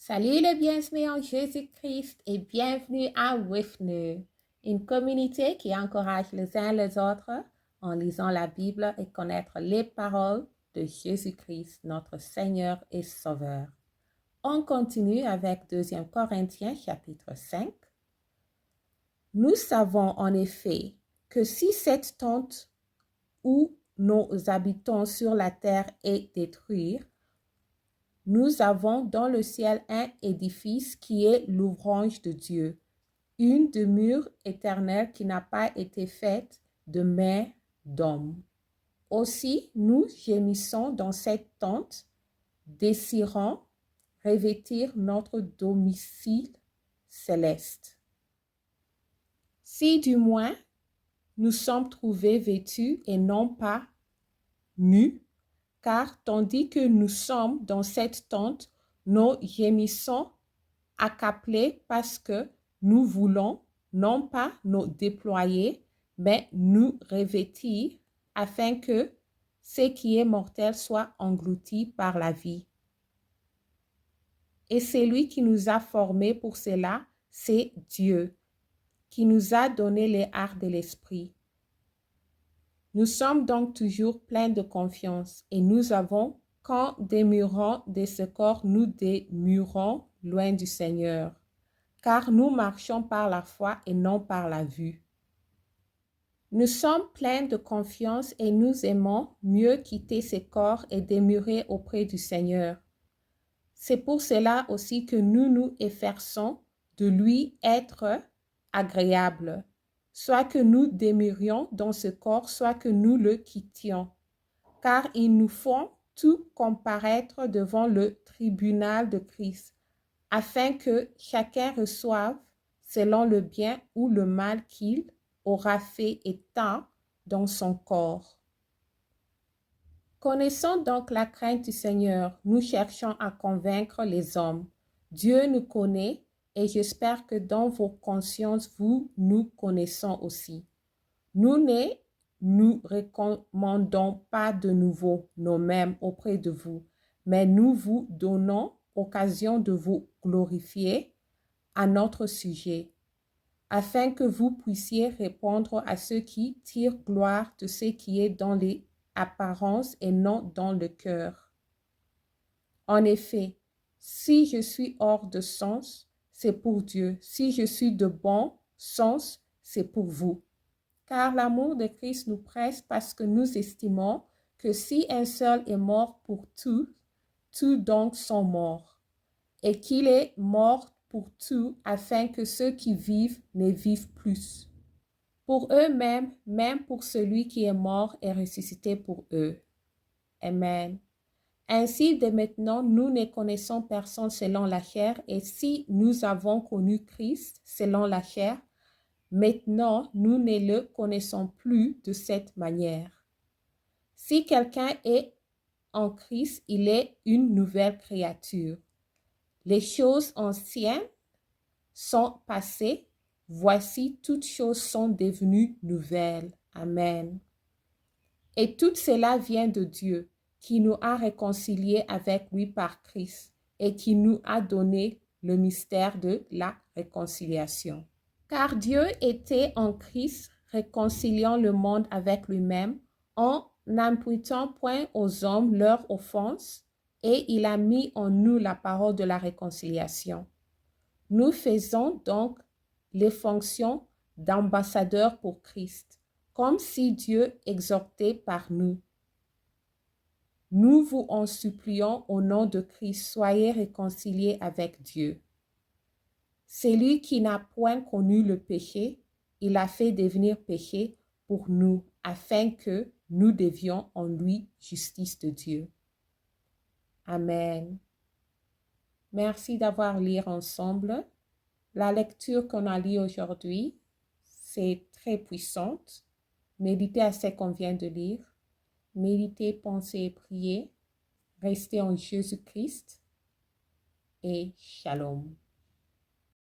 Salut les bienvenus en Jésus-Christ et bienvenue à WIFNU, une communauté qui encourage les uns les autres en lisant la Bible et connaître les paroles de Jésus-Christ, notre Seigneur et Sauveur. On continue avec 2 Corinthiens chapitre 5. Nous savons en effet que si cette tente où nous habitons sur la terre est détruite, nous avons dans le ciel un édifice qui est l'ouvrage de Dieu, une demeure éternelle qui n'a pas été faite de main d'homme. Aussi, nous gémissons dans cette tente, désirant revêtir notre domicile céleste. Si du moins nous sommes trouvés vêtus et non pas nus, car tandis que nous sommes dans cette tente, nous gémissons accablés parce que nous voulons non pas nous déployer, mais nous revêtir afin que ce qui est mortel soit englouti par la vie. Et celui qui nous a formés pour cela, c'est Dieu, qui nous a donné les arts de l'esprit. Nous sommes donc toujours pleins de confiance et nous avons, quand demeurons de ce corps, nous demeurons loin du Seigneur, car nous marchons par la foi et non par la vue. Nous sommes pleins de confiance et nous aimons mieux quitter ce corps et demeurer auprès du Seigneur. C'est pour cela aussi que nous nous efforçons de lui être agréable, soit que nous demeurions dans ce corps, soit que nous le quittions. Car il nous faut tout comparaître devant le tribunal de Christ, afin que chacun reçoive selon le bien ou le mal qu'il aura fait étant dans son corps. Connaissons donc la crainte du Seigneur, nous cherchons à convaincre les hommes. Dieu nous connaît et j'espère que dans vos consciences, vous nous connaissons aussi. Nous ne nous recommandons pas de nouveau nous-mêmes auprès de vous, mais nous vous donnons occasion de vous glorifier à notre sujet, afin que vous puissiez répondre à ceux qui tirent gloire de ce qui est dans les apparences et non dans le cœur. En effet, si je suis hors de sens, c'est pour Dieu. Si je suis de bon sens, c'est pour vous. Car l'amour de Christ nous presse parce que nous estimons que si un seul est mort pour tous, tous donc sont morts, et qu'il est mort pour tous afin que ceux qui vivent ne vivent plus pour eux-mêmes, même pour celui qui est mort et ressuscité pour eux. Amen. Ainsi, dès maintenant, nous ne connaissons personne selon la chair, et si nous avons connu Christ selon la chair, maintenant, nous ne le connaissons plus de cette manière. Si quelqu'un est en Christ, il est une nouvelle créature. Les choses anciennes sont passées, voici toutes choses sont devenues nouvelles. Amen. Et tout cela vient de Dieu, qui nous a réconciliés avec lui par Christ et qui nous a donné le mystère de la réconciliation. Car Dieu était en Christ, réconciliant le monde avec lui-même, en n'imputant point aux hommes leurs offenses, et il a mis en nous la parole de la réconciliation. Nous faisons donc les fonctions d'ambassadeurs pour Christ, comme si Dieu exhortait par nous. Nous vous en supplions au nom de Christ, soyez réconciliés avec Dieu. Celui qui n'a point connu le péché, il a fait devenir péché pour nous, afin que nous devions en lui justice de Dieu. Amen. Merci d'avoir lu ensemble. La lecture qu'on a lue aujourd'hui, c'est très puissante. Méditez à ce qu'on vient de lire. Méditez, pensez et priez. Restez en Jésus-Christ. Et shalom.